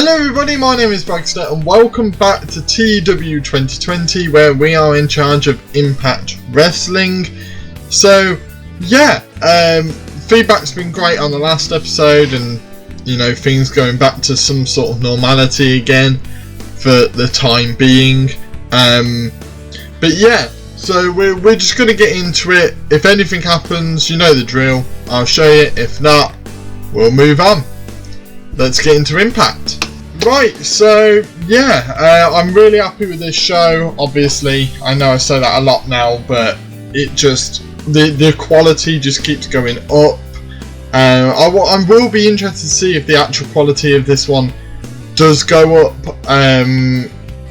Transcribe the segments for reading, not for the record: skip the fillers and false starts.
Hello everybody, my name is Bragster and welcome back to TEW 2020 where we are in charge of Impact Wrestling. So yeah, feedback's been great on the last episode and things going back to some sort of normality again for the time being. But yeah, so we're just going to get into it. If anything happens, you know the drill, I'll show you. If not, we'll move on. Let's get into Impact. Right, so yeah, I'm really happy with this show. Obviously, I know I say that a lot now, but it just, the quality just keeps going up. I will be interested to see if the actual quality of this one does go up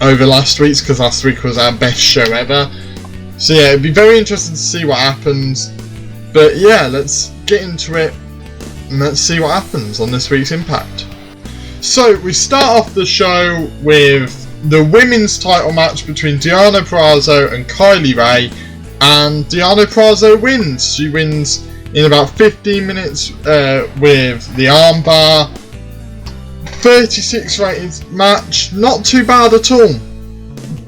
over last week's, because last week was our best show ever. So yeah, it'd be very interesting to see what happens. But yeah, let's get into it and let's see what happens on this week's Impact. So we start off the show with the women's title match between Deonna Purrazzo and Kylie Rae, and Deonna Purrazzo wins. She wins in about 15 minutes with the armbar. 36 rated match, not too bad at all.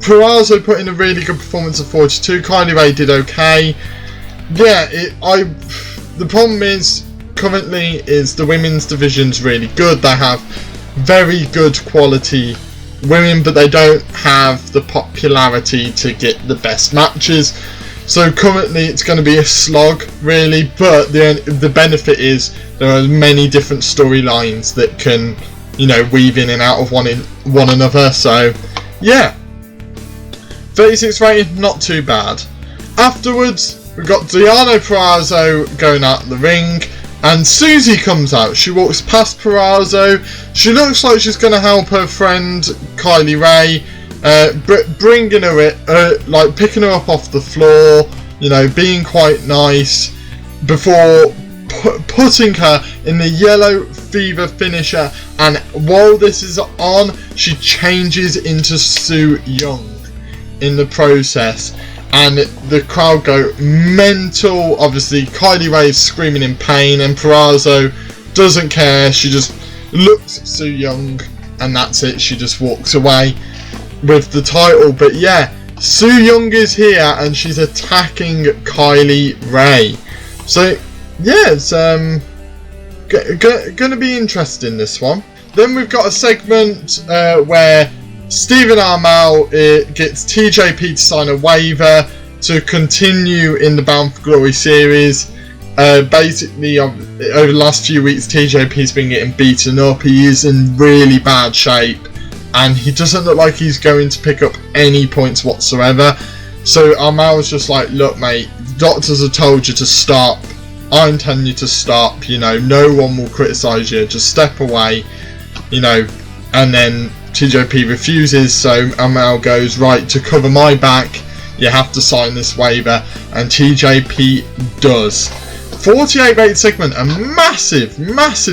Purrazzo put in a really good performance of 42. Kylie Rae did okay. Yeah, the problem is currently is the women's division's really good. They have very good quality women, but they don't have the popularity to get the best matches. So currently it's going to be a slog really, but the benefit is there are many different storylines that can weave in and out of one another. So yeah, 36 rated, not too bad. Afterwards we've got Deonna Purrazzo going out the ring, and Susie comes out. She walks past Purrazzo. She looks like she's going to help her friend Kylie Rae, bringing her like picking her up off the floor, being quite nice before putting her in the yellow fever finisher. And while this is on, she changes into Su Yung in the process. And the crowd go mental. Obviously, Kylie Rae is screaming in pain, and Purrazzo doesn't care. She just looks at Su Yung, and that's it. She just walks away with the title. But yeah, Su Yung is here, and she's attacking Kylie Rae. So yeah, it's going to be interesting, this one. Then we've got a segment where Stephen Amell gets TJP to sign a waiver to continue in the Bound for Glory series. Basically, over the last few weeks, TJP's been getting beaten up. He is in really bad shape, and he doesn't look like he's going to pick up any points whatsoever. So Amell's just like, look mate, the doctors have told you to stop. I'm telling you to stop. No one will criticise you. Just step away. And then TJP refuses, so Amell goes, right, to cover my back, you have to sign this waiver, and TJP does. 48 rated segment, a massive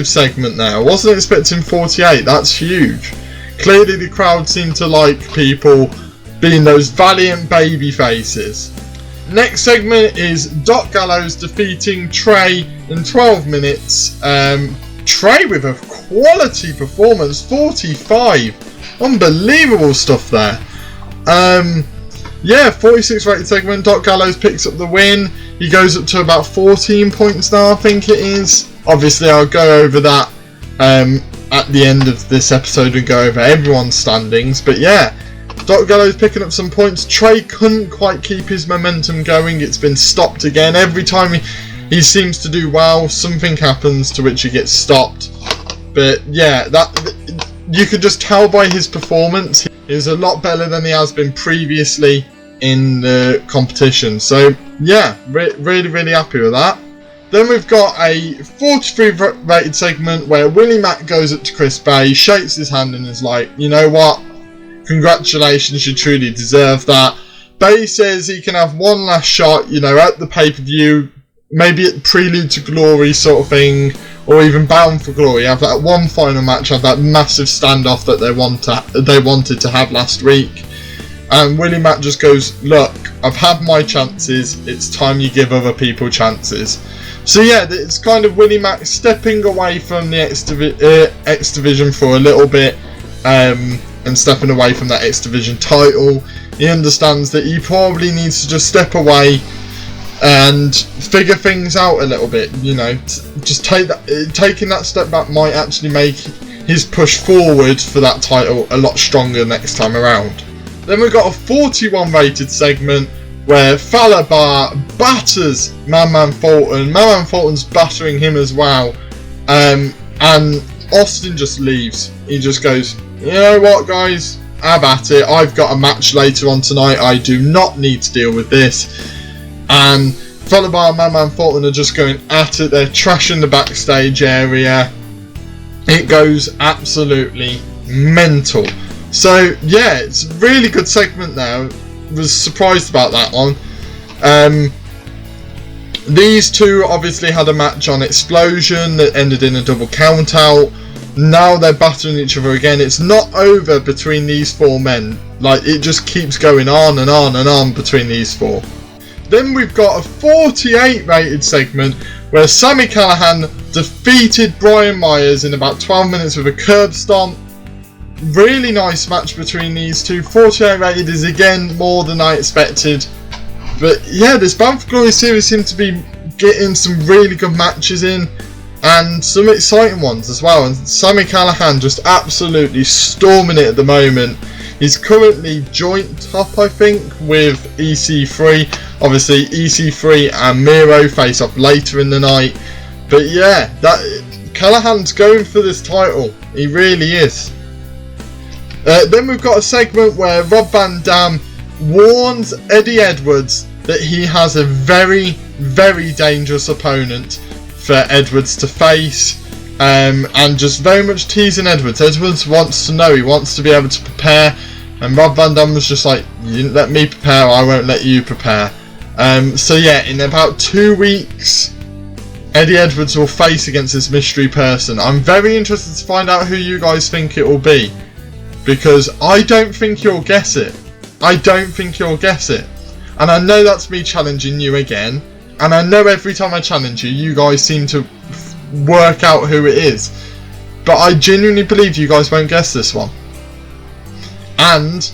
segment there. I wasn't expecting 48, that's huge. Clearly the crowd seemed to like people being those valiant baby faces. Next segment is Doc Gallows defeating Trey in 12 minutes. Trey with a quality performance, 45. Unbelievable stuff there. Yeah, 46 rated segment. Doc Gallows picks up the win. He goes up to about 14 points now, I think it is. Obviously, I'll go over that at the end of this episode and go over everyone's standings. But yeah, Doc Gallows picking up some points. Trey couldn't quite keep his momentum going. It's been stopped again. Every time he seems to do well, something happens to which he gets stopped. But yeah, you can just tell by his performance, he's a lot better than he has been previously in the competition. So yeah, really happy with that. Then we've got a 43 rated segment where Willie Mack goes up to Chris Bay, shakes his hand and is like, you know what, congratulations, you truly deserve that. Bay says he can have one last shot, at the pay-per-view, maybe at Prelude to Glory sort of thing, or even Bound for Glory, have that one final match, have that massive standoff that they wanted to have last week. And Willie Mack just goes, look, I've had my chances, it's time you give other people chances. So yeah, it's kind of Willie Mack stepping away from the X Division for a little bit and stepping away from that X Division title. He understands that he probably needs to just step away and figure things out a little bit, you know. Just taking that step back might actually make his push forward for that title a lot stronger next time around. Then we've got a 41 rated segment where Falabar batters Man Fulton. Man Fulton's battering him as well, and Austin just leaves. He just goes, you know what guys, have at it, I've got a match later on tonight, I do not need to deal with this. And Falabar and Man Fulton are just going at it, they're trashing the backstage area. It goes absolutely mental. So yeah, it's a really good segment there. Was surprised about that one. These two obviously had a match on Explosion that ended in a double count out. Now they're battering each other again. It's not over between these four men. Like, it just keeps going on and on and on between these four. Then we've got a 48 rated segment where Sami Callihan defeated Brian Myers in about 12 minutes with a curb stomp. Really nice match between these two. 48 rated is again more than I expected. But yeah, this Bound for Glory series seems to be getting some really good matches in, and some exciting ones as well. And Sami Callihan just absolutely storming it at the moment. He's currently joint top, I think, with EC3. Obviously, EC3 and Miro face off later in the night. But yeah, Callahan's going for this title. He really is. Then we've got a segment where Rob Van Dam warns Eddie Edwards that he has a very, very dangerous opponent for Edwards to face, and just very much teasing Edwards. Edwards wants to know, he wants to be able to prepare, and Rob Van Dam was just like, you didn't let me prepare, I won't let you prepare. So yeah, in about 2 weeks, Eddie Edwards will face against this mystery person. I'm very interested to find out who you guys think it will be, because I don't think you'll guess it. I don't think you'll guess it. And I know that's me challenging you again. And I know every time I challenge you, you guys seem to work out who it is. But I genuinely believe you guys won't guess this one. And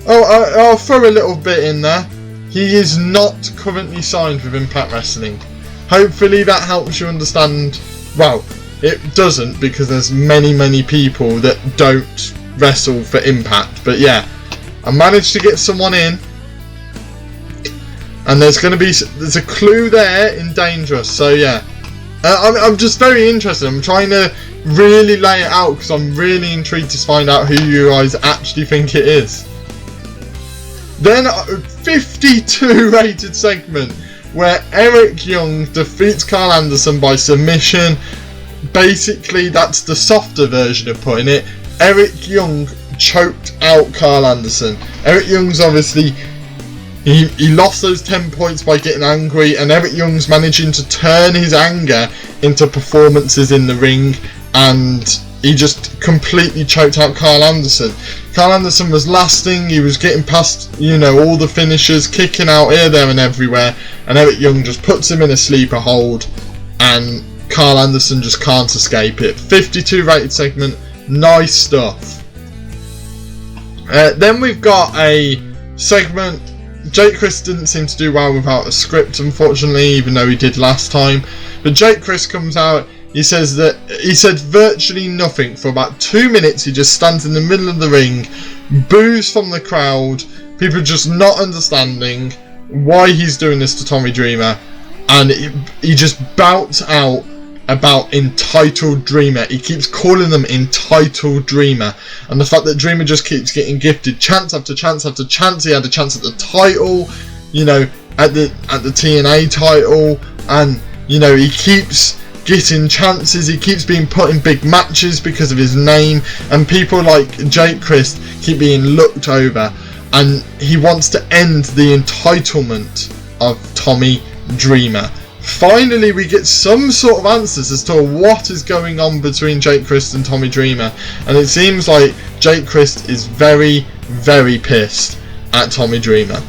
I'll throw a little bit in there. He is not currently signed with Impact Wrestling. Hopefully that helps you understand. Well, it doesn't, because there's many people that don't wrestle for Impact. But yeah, I managed to get someone in, and there's a clue there in Dangerous. So yeah, I'm just very interested. I'm trying to really lay it out because I'm really intrigued to find out who you guys actually think it is. Then a 52 rated segment where Eric Young defeats Carl Anderson by submission. Basically, that's the softer version of putting it. Eric Young choked out Carl Anderson. Eric Young's obviously, he lost those 10 points by getting angry, and Eric Young's managing to turn his anger into performances in the ring, and he just completely choked out Carl Anderson. Carl Anderson was lasting, he was getting past, you know, all the finishers, kicking out here, there and everywhere, and Eric Young just puts him in a sleeper hold, and Carl Anderson just can't escape it. 52 rated segment, nice stuff. Then we've got a segment. Jake Chris didn't seem to do well without a script, unfortunately, even though he did last time. But Jake Chris comes out, he says that he said virtually nothing for about 2 minutes. He just stands in the middle of the ring, boos from the crowd, people just not understanding why he's doing this to Tommy Dreamer, and he just bouts out about Entitled Dreamer. He keeps calling them Entitled Dreamer, and the fact that Dreamer just keeps getting gifted chance after chance after chance. He had a chance at the title, you know, at the TNA title, and you know, he keeps getting chances, he keeps being put in big matches because of his name, and people like Jake Christ keep being looked over, and he wants to end the entitlement of Tommy Dreamer. Finally, we get some sort of answers as to what is going on between Jake Christ and Tommy Dreamer, and it seems like Jake Christ is very, very pissed at Tommy Dreamer.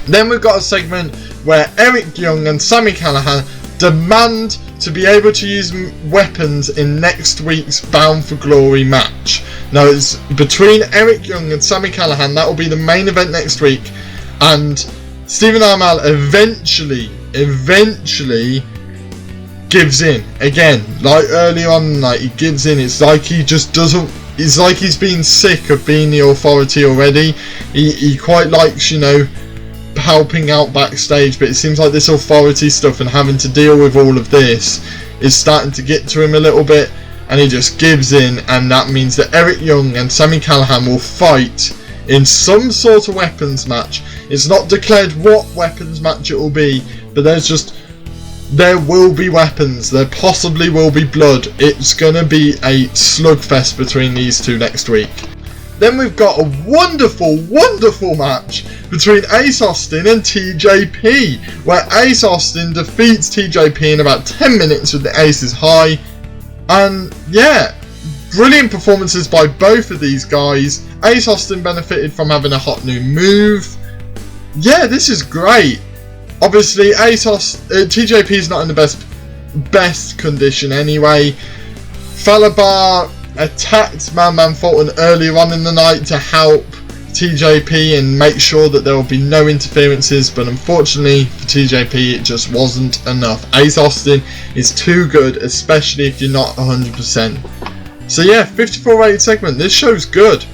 Then we've got a segment where Eric Young and Sami Callihan demand to be able to use weapons in next week's Bound for Glory match. Now it's between Eric Young and Sami Callihan. That will be the main event next week, and Stephen Amell eventually gives in again. Like earlier on in the night, he gives in. It's like he just doesn't. It's like he's been sick of being the authority already. He quite likes, you know, helping out backstage, but it seems like this authority stuff and having to deal with all of this is starting to get to him a little bit, and he just gives in, and that means that Eric Young and Sami Callihan will fight in some sort of weapons match. It's not declared what weapons match it will be, but there will be weapons, there possibly will be blood. It's gonna be a slugfest between these two next week. Then we've got a wonderful match between Ace Austin and TJP, where Ace Austin defeats TJP in about 10 minutes with the Aces High. And yeah, brilliant performances by both of these guys. Ace Austin benefited from having a hot new move. Yeah, this is great. Obviously, TJP is not in the best condition anyway. Falabar attacked Man Fulton earlier on in the night to help TJP and make sure that there will be no interferences, but unfortunately for TJP it just wasn't enough. Ace Austin is too good, especially if you're not 100%. So yeah, 54 rated segment. This show's good.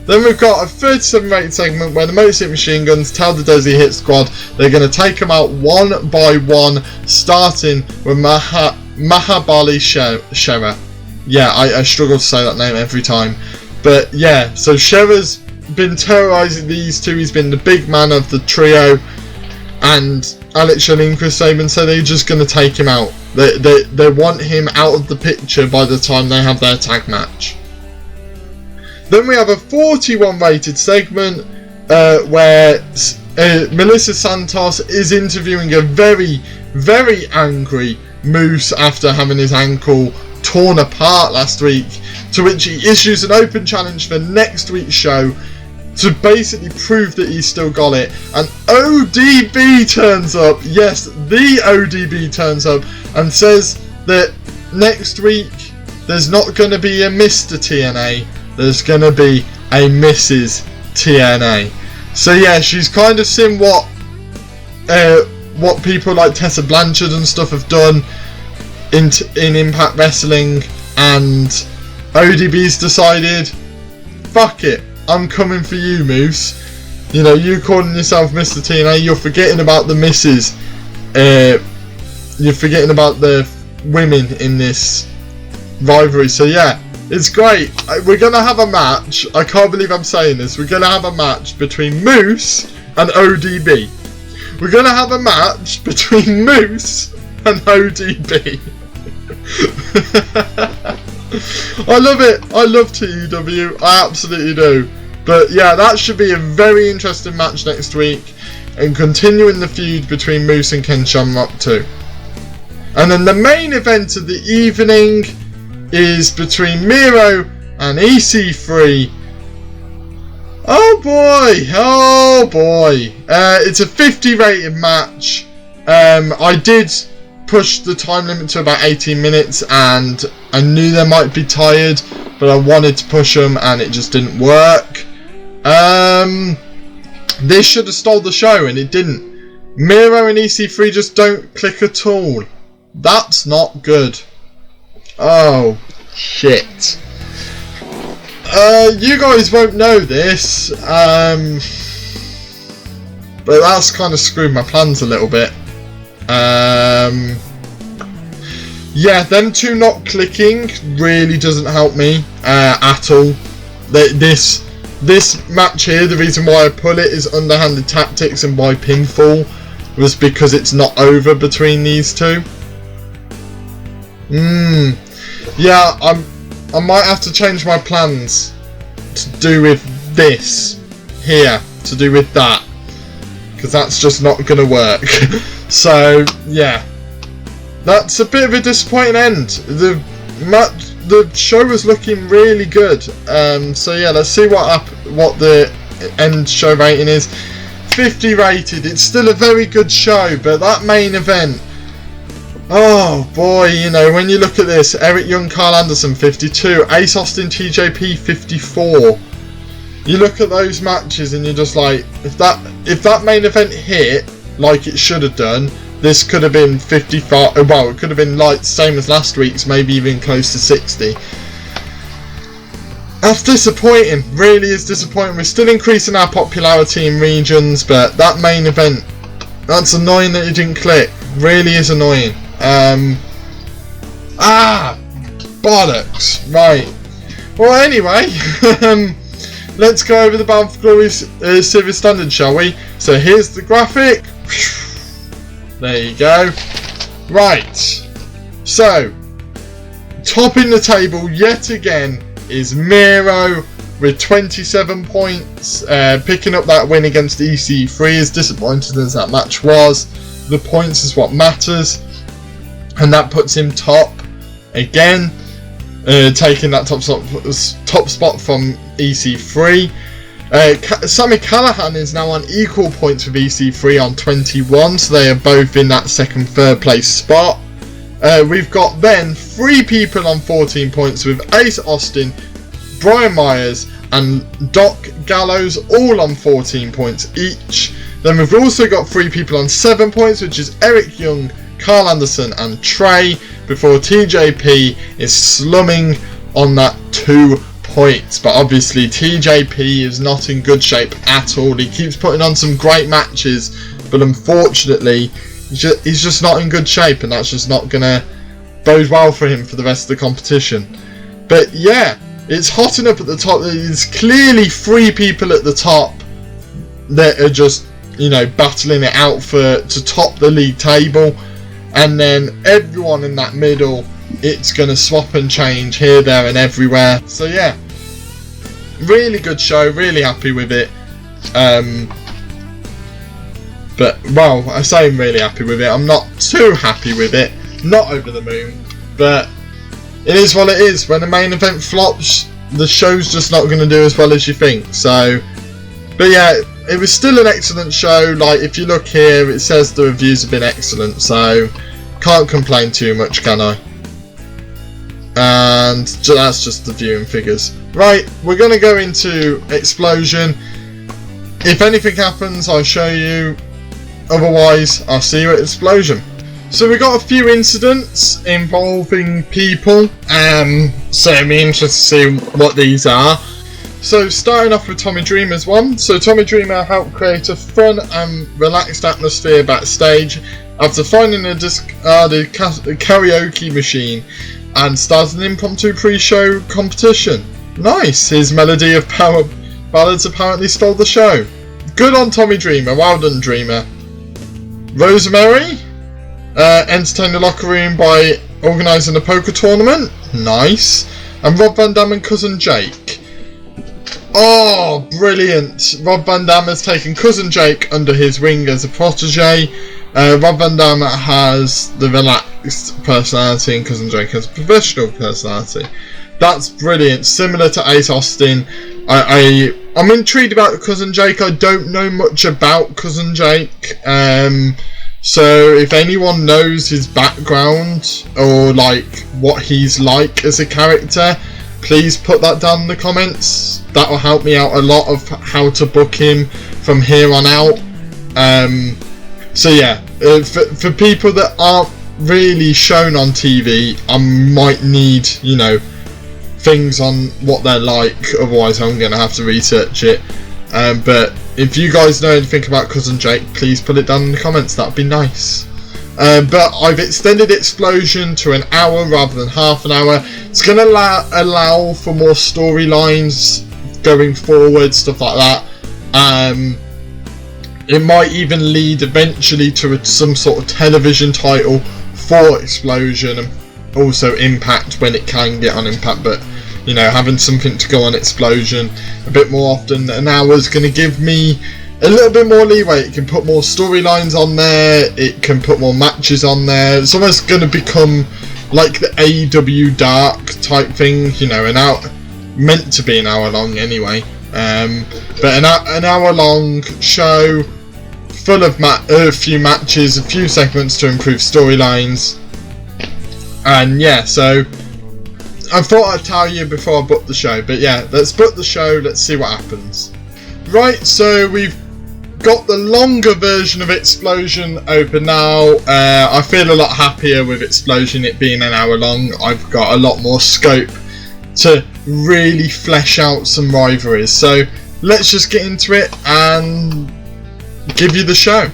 Then we've got a 37 rated segment where the Motor City Machine Guns tell the Desi Hit Squad they're going to take them out one by one, starting with Mahabali Shera. Yeah, I struggle to say that name every time. But yeah, so Shera's been terrorising these two. He's been the big man of the trio. And Alex Shelley and Chris Sabin say they're just going to take him out. They want him out of the picture by the time they have their tag match. Then we have a 41 rated segment where Melissa Santos is interviewing a very, very angry Moose after having his ankle torn apart last week, to which he issues an open challenge for next week's show to basically prove that he's still got it. And ODB turns up, yes, the ODB turns up and says that next week there's not going to be a Mr. TNA, there's going to be a Mrs. TNA. So yeah, she's kind of seen what people like Tessa Blanchard and stuff have done in Impact Wrestling, and ODB's decided, fuck it, I'm coming for you, Moose. You know, you calling yourself Mr. TNA, you're forgetting about the misses. You're forgetting about the women in this rivalry. So yeah, it's great. We're going to have a match. I can't believe I'm saying this. We're going to have a match between Moose and ODB. We're going to have a match between Moose and ODB. I love it. I love TEW. I absolutely do. But yeah, that should be a very interesting match next week, and continuing the feud between Moose and Ken Shamrock too. And then the main event of the evening is between Miro and EC3. Oh boy, oh boy. It's a 50 rated match. I did push the time limit to about 18 minutes, and I knew they might be tired, but I wanted to push them and it just didn't work. This should have stole the show and it didn't. Miro and EC3 just don't click at all. That's not good. Oh shit. You guys won't know this, but that's kind of screwed my plans a little bit. Yeah, them two not clicking really doesn't help me at all. This match here, the reason why I pull it is underhanded tactics, and why pinfall was because it's not over between these two. Yeah, I might have to change my plans to do with this here, to do with that, because that's just not going to work. So yeah, that's a bit of a disappointing end. The show was looking really good. So yeah, let's see what the end show rating is. 50 rated. It's still a very good show, but that main event, Oh boy, you know, when you look at this, Eric Young, Carl Anderson 52, Ace Austin, TJP 54. You look at those matches and you're just like, if that main event hit like it should have done, this could have been 55. Well, it could have been like same as last week's, maybe even close to 60. That's disappointing. Really is disappointing. We're still increasing our popularity in regions, but that main event, that's annoying that it didn't click. Really is annoying. Bollocks. Right. Well, anyway, let's go over the Bound for Glory Silver Standard, shall we? So here's the graphic. There you go. Right. So, topping the table yet again is Miro with 27 points, picking up that win against EC3. As disappointing as that match was, the points is what matters, and that puts him top again, taking that top spot from EC3. Sammy Callahan is now on equal points with EC3 on 21, so they are both in that second, third place spot. We've got then 3 people on 14 points with Ace Austin, Brian Myers and Doc Gallows all on 14 points each. Then we've also got 3 people on 7 points, which is Eric Young, Carl Anderson and Trey, before TJP is slumming on that 2 points. But obviously TJP is not in good shape at all. He keeps putting on some great matches, but unfortunately he's just not in good shape, and that's just not gonna bode well for him for the rest of the competition. But yeah, it's hotting up at the top. There's clearly 3 people at the top that are just, you know, battling it out to top the league table, and then everyone in that middle, it's gonna swap and change here, there and everywhere. So yeah, really good show, really happy with it. But, well, I say I'm really happy with it. I'm not too happy with it. Not over the moon. But it is what it is. When the main event flops, the show's just not going to do as well as you think. So, but yeah, it was still an excellent show. Like, if you look here, it says the reviews have been excellent. So, can't complain too much, can I? And that's just the viewing figures. Right, we're going to go into Explosion. If anything happens, I'll show you. Otherwise, I'll see you at Explosion. So we got a few incidents involving people, so I'm interested to see what these are. So starting off with Tommy Dreamer's one. So Tommy Dreamer helped create a fun and relaxed atmosphere backstage after finding a discarded karaoke machine and started an impromptu pre-show competition. Nice! His melody of power ballads apparently stole the show. Good on Tommy Dreamer, well done Dreamer. Rosemary entertained the locker room by organising a poker tournament. Nice. And Rob Van Dam and Cousin Jake. Oh, brilliant. Rob Van Dam has taken Cousin Jake under his wing as a protege. Rob Van Dam has the relaxed personality and Cousin Jake has a professional personality. That's brilliant. Similar to Ace Austin. I'm intrigued about Cousin Jake. I don't know much about Cousin Jake. So if anyone knows his background or like what he's like as a character, please put that down in the comments. That will help me out a lot of how to book him from here on out. So yeah, for people that aren't really shown on TV, I might need, you know, things on what they're like, otherwise I'm going to have to research it. But if you guys know anything about Cousin Jake, please put it down in the comments, that'd be nice. But I've extended Explosion to an hour rather than half an hour. It's going to allow for more storylines going forward, stuff like that. It might even lead eventually to some sort of television title for Explosion, and also Impact when it can get on Impact. But you know, having something to go on Explosion a bit more often than an hour is going to give me a little bit more leeway. It can put more storylines on there, it can put more matches on there. It's almost going to become like the AEW Dark type thing, you know, meant to be an hour long anyway. But an hour long show full of a few matches, a few segments to improve storylines. And yeah, so I thought I'd tell you before I book the show, but yeah, let's book the show, let's see what happens. Right, so we've got the longer version of Explosion open now. I feel a lot happier with Explosion, it being an hour long. I've got a lot more scope to really flesh out some rivalries. So let's just get into it and give you the show.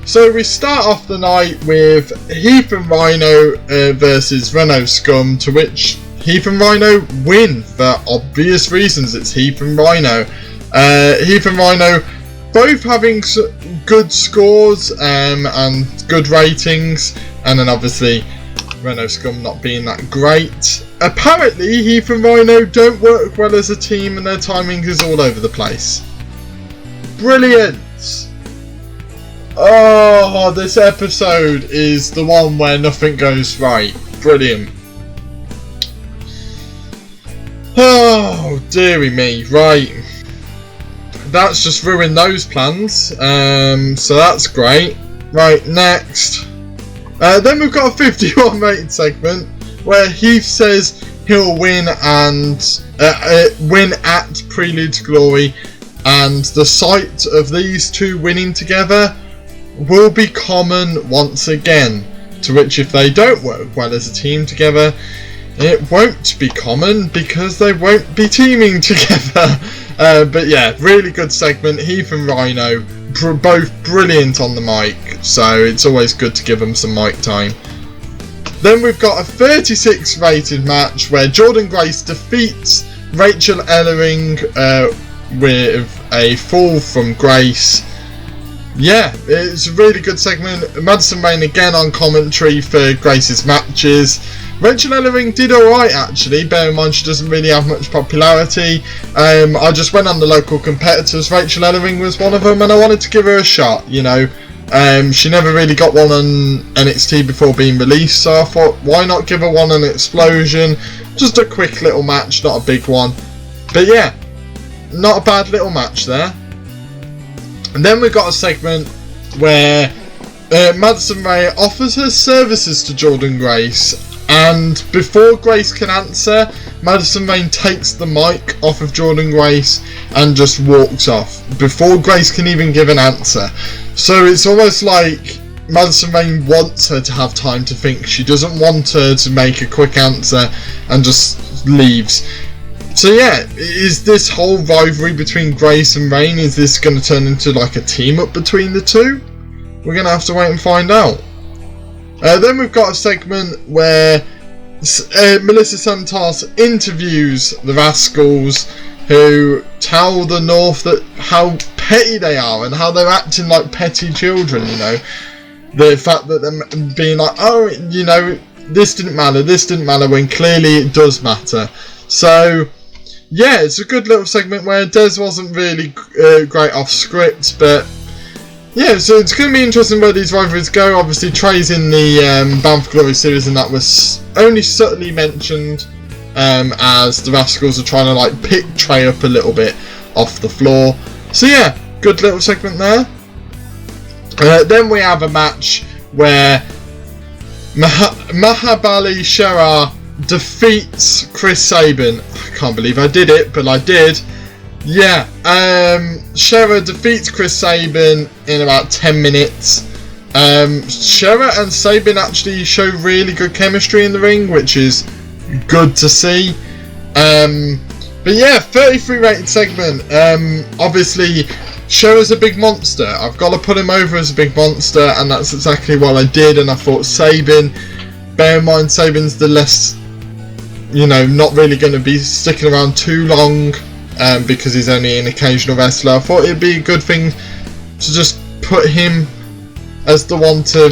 So we start off the night with Heath and Rhino versus Renault Scum, to which Heath and Rhino win for obvious reasons. It's Heath and Rhino. Heath and Rhino both having good scores and good ratings, and then obviously Renault Scum not being that great. Apparently Heath and Rhino don't work well as a team and their timing is all over the place. Brilliant! Oh, this episode is the one where nothing goes right. Brilliant. Oh, dearie me. Right. That's just ruined those plans. So that's great. Right, next. Then we've got a 51 rated segment where Heath says he'll win and win at Prelude to Glory, and the sight of these two winning together will be common once again, to which if they don't work well as a team together, it won't be common because they won't be teaming together. But yeah, really good segment. Heath and Rhino both brilliant on the mic, so it's always good to give them some mic time. Then we've got a 36 rated match where Jordynne Grace defeats Rachel Ellering with a fall from Grace. Yeah, it's a really good segment. Madison Rayne again on commentary for Grace's matches. Rachel Ellering did alright actually, bear in mind she doesn't really have much popularity. I just went on the local competitors, Rachel Ellering was one of them, and I wanted to give her a shot, you know. She never really got one on NXT before being released, so I thought why not give her one on Explosion. Just a quick little match, not a big one. But yeah, not a bad little match there. And then we've got a segment where Madison Rayne offers her services to Jordynne Grace, and before Grace can answer, Madison Rayne takes the mic off of Jordynne Grace and just walks off before Grace can even give an answer. So it's almost like Madison Rayne wants her to have time to think. She doesn't want her to make a quick answer and just leaves. So yeah, is this whole rivalry between Grace and Rayne, is this going to turn into like a team up between the two? We're going to have to wait and find out. Then we've got a segment where Melissa Santos interviews the Rascals, who tell the North that how petty they are and how they're acting like petty children, you know. The fact that they're being like, oh, you know, this didn't matter, when clearly it does matter. So yeah, it's a good little segment where Des wasn't really great off script, but yeah, so it's going to be interesting where these rivalries go. Obviously Trey's in the Bound for Glory series, and that was only subtly mentioned as the Rascals are trying to like pick Trey up a little bit off the floor. So yeah, good little segment there. Then we have a match where Mahabali Shera defeats Chris Sabin. I can't believe I did it, but I did. Yeah, Shera defeats Chris Sabin in about 10 minutes. Shera and Sabin actually show really good chemistry in the ring, which is good to see. But yeah, 33 rated segment. Obviously Shera's a big monster. I've got to put him over as a big monster, and that's exactly what I did. And I thought Sabin, bear in mind Sabin's the less, you know, not really going to be sticking around too long, because he's only an occasional wrestler. I thought it'd be a good thing to just put him as the one to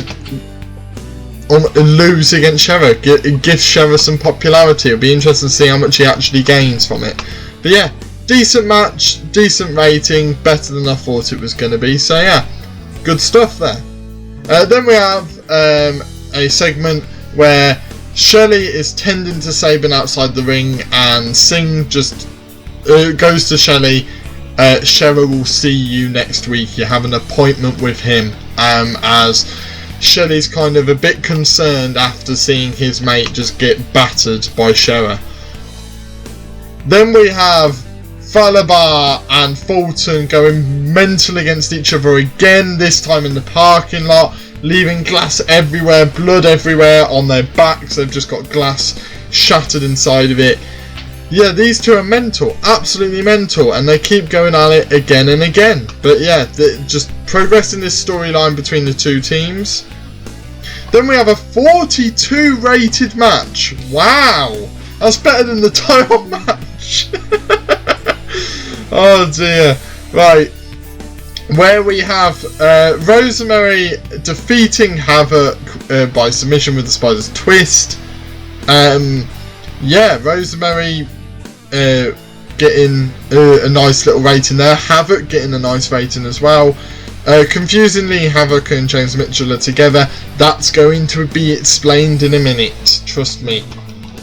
lose against Shera. Give Shera some popularity. It'll be interesting to see how much he actually gains from it. But yeah, decent match, decent rating, better than I thought it was going to be. So yeah, good stuff there. Then we have a segment where Shelley is tending to Sabin outside the ring, and Singh just goes to Shelley. Shera will see you next week. You have an appointment with him, as Shelley's kind of a bit concerned after seeing his mate just get battered by Showa. Then we have Falabar and Fulton going mental against each other again, this time in the parking lot, leaving glass everywhere, blood everywhere on their backs. They've just got glass shattered inside of it. Yeah, these two are mental, absolutely mental, and they keep going at it again and again. But yeah, just progressing this storyline between the two teams. Then we have a 42 rated match. Wow, that's better than the title match. Oh dear. Right, where we have Rosemary defeating Havoc by submission with the Spider's Twist. Yeah, Rosemary getting a nice little rating there. Havoc getting a nice rating as well. Confusingly, Havoc and James Mitchell are together. That's going to be explained in a minute. Trust me.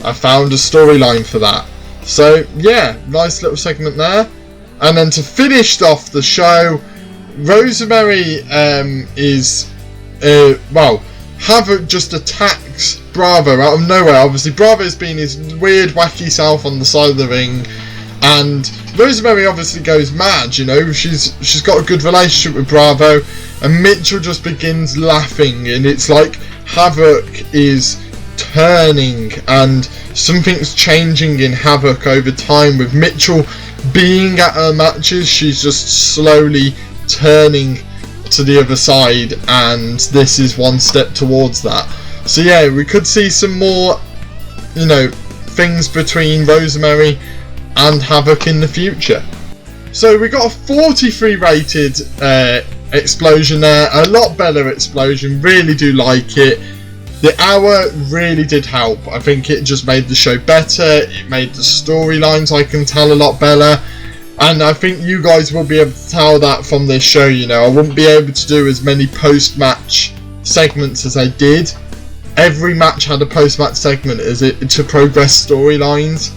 I found a storyline for that. So, yeah, nice little segment there. And then to finish off the show, Rosemary is... well, Havoc just attacks Bravo out of nowhere. Obviously, Bravo's been his weird, wacky self on the side of the ring, and Rosemary obviously goes mad. You know, she's got a good relationship with Bravo, and Mitchell just begins laughing, and it's like Havoc is turning, and something's changing in Havoc over time. With Mitchell being at her matches, she's just slowly turning to the other side, and this is one step towards that. So yeah, we could see some more, you know, things between Rosemary and Havoc in the future. So we got a 43 rated explosion there, a lot better explosion, really do like it. The hour really did help. I think it just made the show better, it made the storylines, I can tell, a lot better. And I think you guys will be able to tell that from this show. You know, I wouldn't be able to do as many post-match segments as I did. Every match had a post-match segment to progress storylines,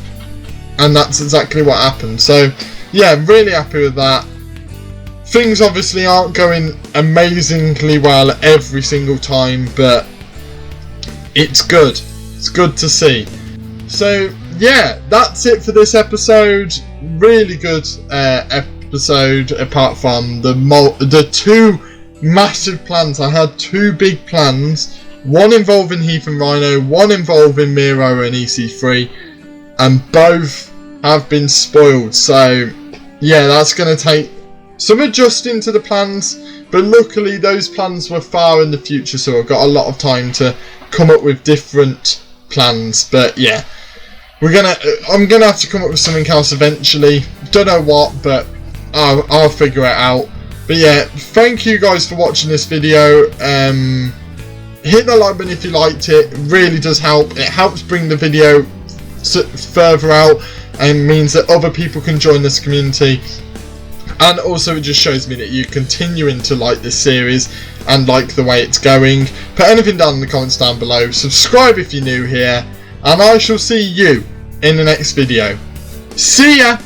and that's exactly what happened. So yeah, I'm really happy with that. Things obviously aren't going amazingly well every single time, but it's good. It's good to see. So yeah, that's it for this episode. Really good episode, apart from the two massive plans. I had two big plans, one involving Heath and Rhino, one involving Miro and EC3, and both have been spoiled. So yeah, that's going to take some adjusting to the plans, but luckily those plans were far in the future, so I've got a lot of time to come up with different plans. But yeah, I'm gonna have to come up with something else eventually. Don't know what, but I'll figure it out. But yeah, thank you guys for watching this video. Hit the like button if you liked it. It really does help. It helps bring the video further out and means that other people can join this community. And also it just shows me that you're continuing to like this series and like the way it's going. Put anything down in the comments down below. Subscribe if you're new here. And I shall see you in the next video. See ya!